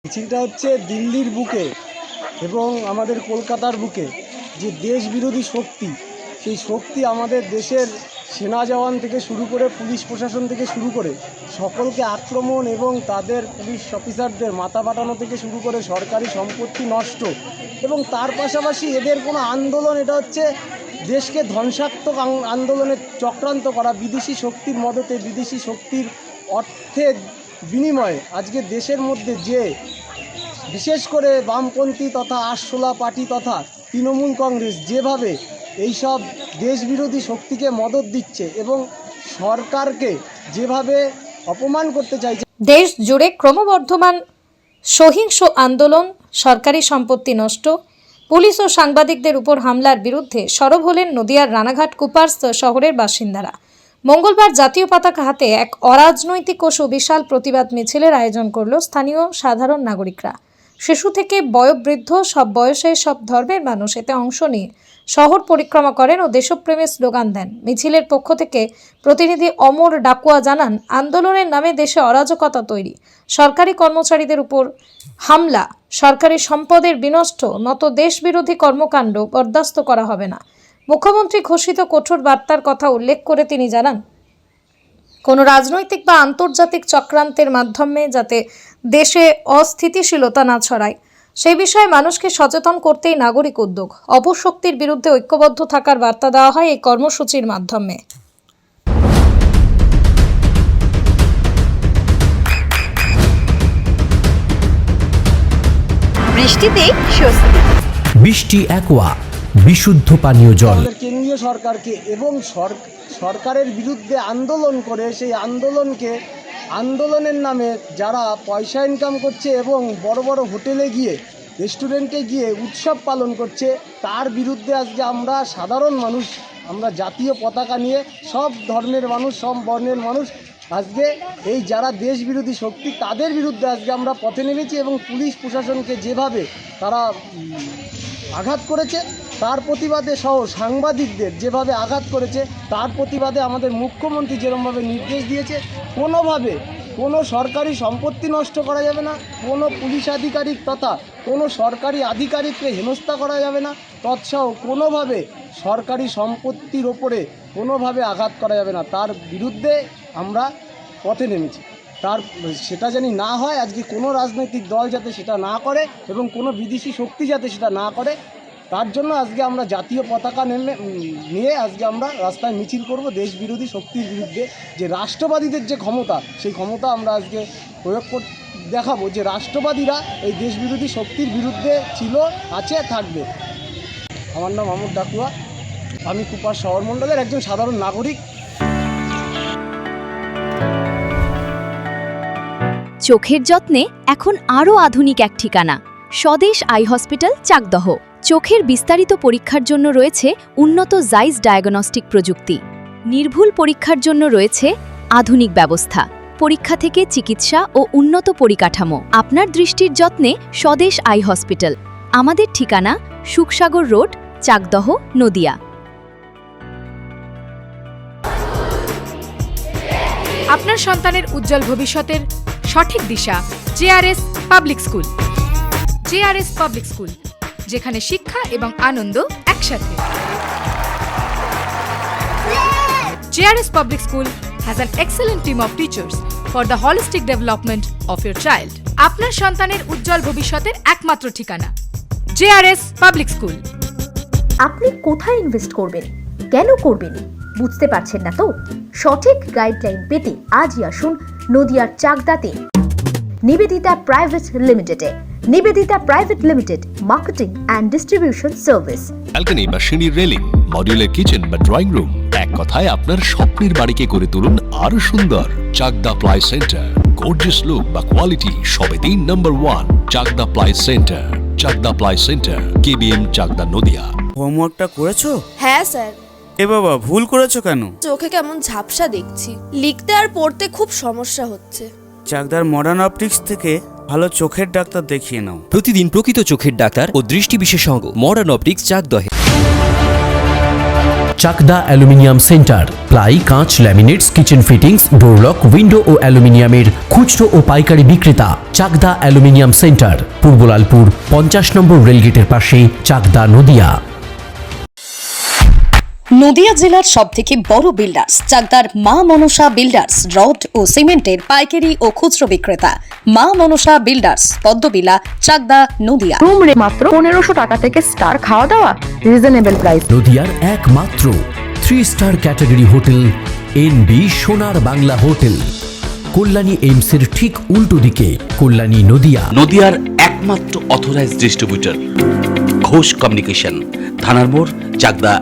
মিছিলটা হচ্ছে দিল্লির বুকে এবং আমাদের কলকাতার বুকে যে দেশ বিরোধী শক্তি, সেই শক্তি আমাদের দেশের সেনা জওয়ান থেকে শুরু করে পুলিশ প্রশাসন থেকে শুরু করে সকলকে আক্রমণ এবং তাদের পুলিশ অফিসারদের মাথা ফাটানো থেকে শুরু করে সরকারি সম্পত্তি নষ্ট এবং তার পাশাপাশি এদের কোনো আন্দোলন, এটা হচ্ছে দেশকে ধ্বংসাত্মক আন্দোলনের চক্রান্ত করা, বিদেশি শক্তির মদতে, বিদেশি শক্তির অর্থের বিনিময়ে আজকে দেশের মধ্যে যে বিশেষ করে বামপন্থী তথা আরশোলা পার্টি তথা তৃণমূল কংগ্রেস যেভাবে এইসব দেশবিরোধী শক্তিকে মদত দিচ্ছে এবং সরকারকে যেভাবে অপমান করতে চাইছে। দেশ জুড়ে ক্রমবর্ধমান সহিংস আন্দোলন, সরকারি সম্পত্তি নষ্ট, পুলিশ ও সাংবাদিকদের উপর হামলার বিরুদ্ধে সরব হলেন নদিয়ার রানাঘাট কুপার্স শহরের বাসিন্দারা। মঙ্গলবার জাতীয় পতাকা হাতে এক অরাজনৈতিক ও সুবিশাল প্রতিবাদ মিছিলের আয়োজন করল স্থানীয় সাধারণ নাগরিকরা। শিশু থেকে বয়োবৃদ্ধ সব বয়সে, সব ধর্মের মানুষ এতে অংশ নিয়ে শহর পরিক্রমা করেন ও দেশপ্রেমের স্লোগান দেন। মিছিলের পক্ষ থেকে প্রতিনিধি অমর ডাকুয়া জানান, আন্দোলনের নামে দেশে অরাজকতা তৈরি, সরকারি কর্মচারীদের উপর হামলা, সরকারি সম্পদের বিনষ্ট মতো দেশবিরোধী কর্মকাণ্ড বরদাস্ত করা হবে না। মুখ্যমন্ত্রী ঘোষিত কঠোর বার্তার কথা উল্লেখ করে তিনি জানান, কোনো রাজনৈতিক বা আন্তর্জাতিক চক্রান্তের মাধ্যমে যাতে দেশে অস্থিতিশীলতা না ছড়ায় সেই বিষয়ে মানুষকে সচেতন করতেই নাগরিক উদ্যোগ। অপশক্তির বিরুদ্ধে ঐক্যবদ্ধ থাকার বার্তা দেওয়া হয় এই কর্মসূচির মাধ্যমে। বৃষ্টিতে স্বস্তি। বৃষ্টি অ্যাকোয়া বিশুদ্ধ পানীয় জল। কেন্দ্রীয় সরকারকে এবং সরকারের বিরুদ্ধে আন্দোলন করে সেই আন্দোলনের নামে যারা পয়সা ইনকাম করছে এবং বড় বড় হোটেলে গিয়ে, রেস্টুরেন্টে গিয়ে উৎসব পালন করছে, তার বিরুদ্ধে আজকে আমরা সাধারণ মানুষ, আমরা জাতীয় পতাকা নিয়ে সব ধর্মের মানুষ, সব বর্ণের মানুষ আজকে এই যারা দেশ বিরোধী শক্তি তাদের বিরুদ্ধে আজকে আমরা পথে নেমেছি এবং পুলিশ প্রশাসনকে যেভাবে তারা আঘাত করেছে তার প্রতিবাদে সহ সাংবাদিকদের যেভাবে আঘাত করেছে তার প্রতিবাদে আমাদের মুখ্যমন্ত্রী যেরকমভাবে নির্দেশ দিয়েছে, কোনোভাবে কোনো সরকারি সম্পত্তি নষ্ট করা যাবে না, কোনো পুলিশ আধিকারিক তথা কোনো সরকারি আধিকারিককে হেনস্থা করা যাবে না, তৎসহ কোনোভাবে সরকারি সম্পত্তির ওপরে কোনোভাবে আঘাত করা যাবে না, তার বিরুদ্ধে আমরা পথে নেমেছি। সেটা জানি না হয়, আজকে কোনো রাজনৈতিক দল যাতে সেটা না করে এবং কোনো বিদেশি শক্তি যাতে সেটা না করে, তার জন্য আজকে আমরা জাতীয় পতাকা নিয়ে আজকে আমরা রাস্তায় মিছিল করব। দেশ বিরোধী শক্তির বিরুদ্ধে যে রাষ্ট্রবাদীদের যে ক্ষমতা, সেই ক্ষমতা আমরা আজকে প্রয়োগ দেখাবো যে রাষ্ট্রবাদীরা এই দেশ বিরোধী শক্তির বিরুদ্ধে ছিল, আছে, থাকবে। আমার নাম অমর ডাকুয়া, আমি কুপার শহর মণ্ডলের একজন সাধারণ নাগরিক। চোখের যত্নে এখন আরও আধুনিক এক ঠিকানা, স্বদেশ আই হসপিটাল, চাকদহ। চোখের বিস্তারিত পরীক্ষার জন্য রয়েছে উন্নত জাইস ডায়াগনস্টিক প্রযুক্তি। নির্ভুল পরীক্ষার জন্য রয়েছে আধুনিক ব্যবস্থা, পরীক্ষা থেকে চিকিৎসা ও উন্নত পরিকাঠামো। আপনার দৃষ্টির যত্নে স্বদেশ আই হসপিটাল। আমাদের ঠিকানা সুখসাগর রোড, চাকদহ, নদিয়া। আপনার সন্তানের উজ্জ্বল ভবিষ্যতের সঠিক দিশা JRS public school. JRS public school, যেখানে শিক্ষা এবং আনন্দ একসাথে। JRS public school has an excellent team of teachers for the holistic development of your child. আপনার সন্তানের উজ্জ্বল ভবিষ্যতের একমাত্র ঠিকানা জেআরএস পাবলিক স্কুল। আপনি কোথায় ইনভেস্ট করবেন, কেন করবেন বুঝতে পারছেন না তো? সঠিক গাইডলাইন পেতে আজই আসুন নদিয়ার চাকদাতে নিবেদিতা প্রাইভেট লিমিটেডে। Nivedita private limited, marketing and distribution service. Balcony বা সিঁড়ির রেলিং, মডিউলার কিচেন বা ড্রয়িং রুম, এক কথায় আপনার স্বপ্নের বাড়িকে করে তুলুন আরো সুন্দর। Chakdah ply centre, gorgeous look বা কোয়ালিটি সবে 3 number 1 Chakdah ply centre. Chakdah ply centre, KBM, Chakdah, Nadia. হোমওয়ার্কটা করেছো? হ্যাঁ স্যার। এ বাবা, ভুল করেছো কেন? চোখে কেমন ঝাপসা দেখছি, লিখতে আর পড়তে খুব সমস্যা হচ্ছে। চাকদার মডার্ন অপটিক্স থেকে ভালো চোখের ডাক্তার দেখিয়ে নাও। প্রতিদিন প্রকৃত চোখের ডাক্তার ও দৃষ্টি বিশেষজ্ঞ মডার্ন অপটিক্স, চাকদহে। চাকদা অ্যালুমিনিয়াম সেন্টার, প্লাই, কাঁচ, laminates, kitchen fittings, door lock, window ও অ্যালুমিনিয়ামের খুচরো ও পাইকারি বিক্রেতা। Chakdah aluminium centre, Purbalalpur 50 number রেলগেটের পাশে, চাকদা, নদিয়া। নদিয়া জেলার সবথেকে বড় বিল্ডার্স চাকদার মা মনসা বিল্ডার্স, রড ও সিমেন্টের পাইকারি ও খুচরো বিক্রেতা। মা মনসা বিল্ডার্স, পদ্মবিলা, চাকদা, নদিয়া। রুম রে মাত্র 1500 টাকা থেকে স্টার, খাওয়া দাওয়া রিজনেবল প্রাইস। নদিয়ার একমাত্র 3 স্টার ক্যাটাগরি হোটেল এনবি সোনার বাংলা হোটেল, কল্যাণী এইমসের ঠিক উল্টো দিকে, কল্যাণী, নদিয়া। নদিয়ার একমাত্র অথরাইজড ডিস্ট্রিবিউটর ঘোষ কমিউনিকেশন, থানার মোড়, চাকদা।